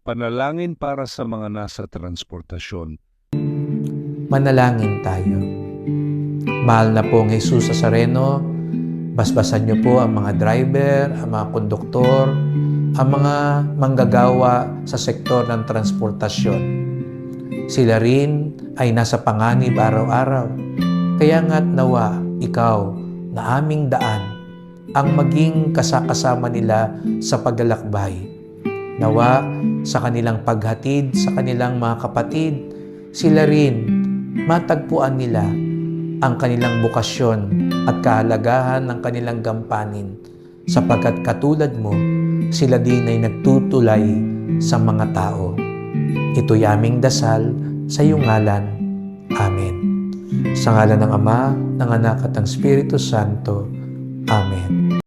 Panalangin para sa mga nasa transportasyon. Manalangin tayo. Mahal na pong Jesus Nazareno, basbasan niyo po ang mga driver, ang mga konduktor, ang mga manggagawa sa sektor ng transportasyon. Sila rin ay nasa panganib araw-araw. Kaya nga't nawa, ikaw na aming daan, ang maging kasakasama nila sa paglalakbay. Nawa, sa kanilang paghatid, sa kanilang mga kapatid, sila rin matagpuan nila ang kanilang bukasyon at kahalagahan ng kanilang gampanin, sapagkat katulad mo, sila din ay nagtutulay sa mga tao. Ito'y aming dasal sa iyong ngalan. Amen. Sa ngalan ng Ama, ng Anak at ng Espiritu Santo. Amen.